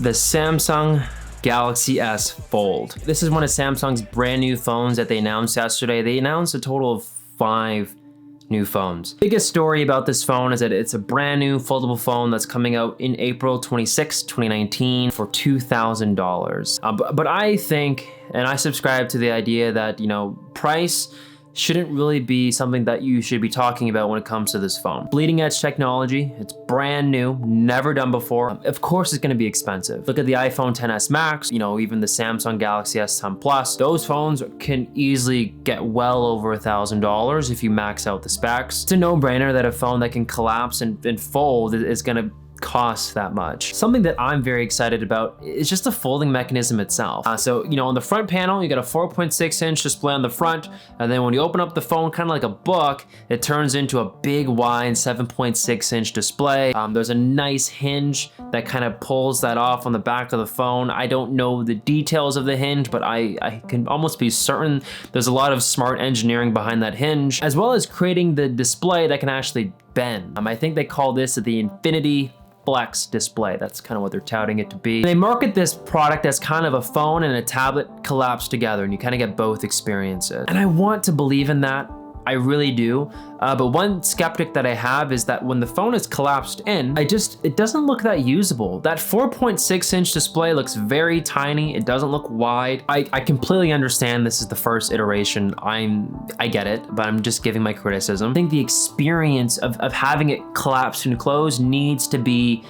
the Samsung Galaxy S Fold. This is one of Samsung's brand new phones that they announced yesterday. They announced a total of 5 new phones. Biggest story about this phone is that it's a brand new foldable phone that's coming out in April 26, 2019 for $2,000. But I think, and I subscribe to the idea that, you know, price shouldn't really be something that you should be talking about when it comes to this phone. Bleeding edge technology, it's brand new, never done before. Of course it's gonna be expensive. Look at the iPhone XS Max, you know, even the Samsung Galaxy S10 Plus. Those phones can easily get well over $1,000 if you max out the specs. It's a no-brainer that a phone that can collapse and fold is gonna cost that much. Something that I'm very excited about is just the folding mechanism itself. So, you know, on the front panel, you got a 4.6-inch display on the front, and then when you open up the phone, kind of like a book, it turns into a big wide 7.6-inch display. There's a nice hinge that kind of pulls that off on the back of the phone. I don't know the details of the hinge, but I can almost be certain there's a lot of smart engineering behind that hinge, as well as creating the display that can actually bend. I think they call this the Infinity Flex display. That's kind of what they're touting it to be. They market this product as kind of a phone and a tablet collapsed together, and you kind of get both experiences. And I want to believe in that. I really do. But one skeptic that I have is that when the phone is collapsed in, it doesn't look that usable. That 4.6-inch display looks very tiny. It doesn't look wide. I completely understand this is the first iteration. I get it, but I'm just giving my criticism. I think the experience of having it collapsed and closed needs to be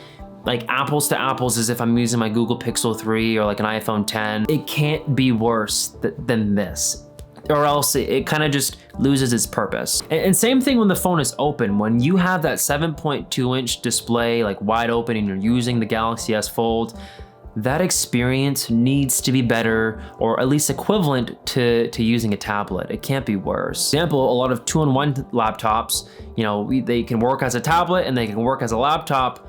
like apples to apples, as if I'm using my Google Pixel 3 or like an iPhone 10. It can't be worse than this, or else it kind of just loses its purpose. And same thing when the phone is open. When you have that 7.2-inch display like wide open and you're using the Galaxy S Fold, that experience needs to be better, or at least equivalent to using a tablet. It can't be worse. For example, a lot of 2-in-1 laptops, you know, they can work as a tablet and they can work as a laptop,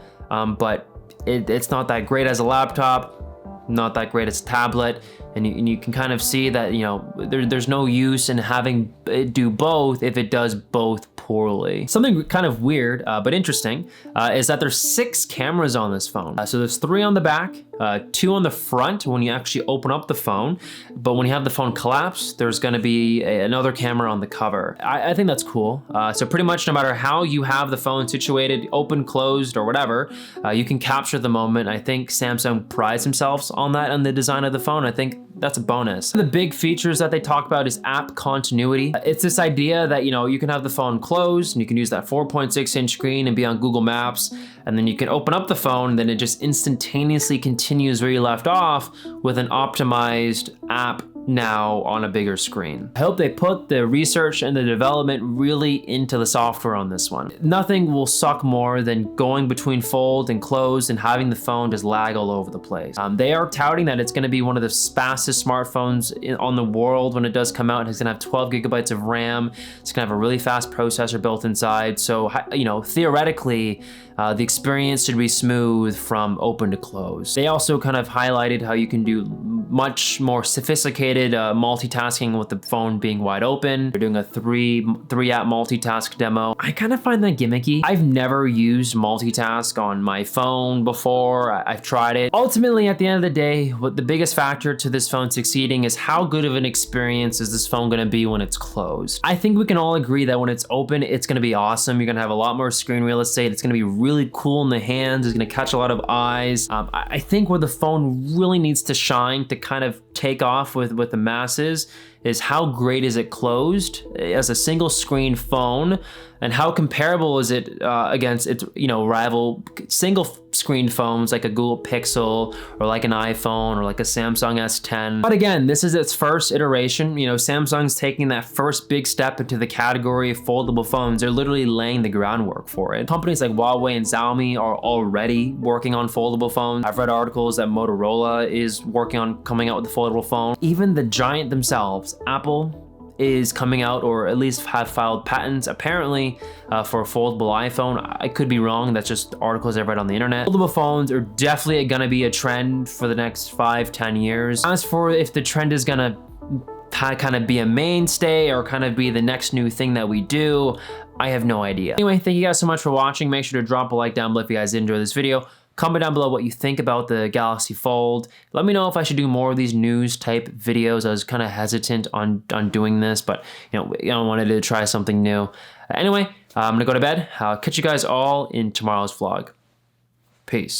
but it's not that great as a laptop, not that great as a tablet. And you can kind of see that, you know, there's no use in having it do both if it does both poorly. Something kind of weird, but interesting, is that there's 6 cameras on this phone. So there's 3 on the back, 2 on the front when you actually open up the phone, but when you have the phone collapsed, there's gonna be another camera on the cover. I think that's cool. So pretty much no matter how you have the phone situated, open, closed, or whatever, you can capture the moment. I think Samsung prides themselves on that, on the design of the phone. I think that's a bonus. The big features that they talk about is app continuity. It's this idea that, you know, you can have the phone closed and you can use that 4.6-inch screen and be on Google Maps, and then you can open up the phone and then it just instantaneously continues where you left off with an optimized app now on a bigger screen. I hope they put the research and the development really into the software on this one. Nothing will suck more than going between fold and close and having the phone just lag all over the place. They are touting that it's gonna be one of the fastest smartphones on the world when it does come out. It's gonna have 12 gigabytes of RAM. It's gonna have a really fast processor built inside. So, you know, theoretically, the experience should be smooth from open to close. They also kind of highlighted how you can do much more sophisticated multitasking with the phone being wide open. They're doing a three app multitask demo. I kind of find that gimmicky. I've never used multitask on my phone before. I've tried it. Ultimately, at the end of the day, what the biggest factor to this phone succeeding is how good of an experience is this phone gonna be when it's closed. I think we can all agree that when it's open, it's gonna be awesome. You're gonna have a lot more screen real estate. It's gonna be really cool in the hands. It's gonna catch a lot of eyes. I think where the phone really needs to shine to kind of take off with the masses is how great is it closed as a single screen phone, and how comparable is it against its, you know, rival single screen phones like a Google Pixel or like an iPhone or like a Samsung S10. But again, this is its first iteration. You know, Samsung's taking that first big step into the category of foldable phones. They're literally laying the groundwork for it. Companies like Huawei and Xiaomi are already working on foldable phones. I've read articles that Motorola is working on coming out with a foldable phone. Even the giant themselves, Apple, is coming out, or at least have filed patents apparently for a foldable iPhone. I could be wrong, that's just articles I've read on the internet. Foldable phones are definitely gonna be a trend for the next 5-10 years. As for if the trend is gonna kind of be a mainstay or kind of be the next new thing that we do, I have no idea. Anyway, thank you guys so much for watching. Make sure to drop a like down below if you guys enjoyed this video. Comment down below what you think about the Galaxy Fold. Let me know if I should do more of these news type videos. I was kind of hesitant on doing this, but you know, I wanted to try something new. Anyway, I'm gonna go to bed. I'll catch you guys all in tomorrow's vlog. Peace.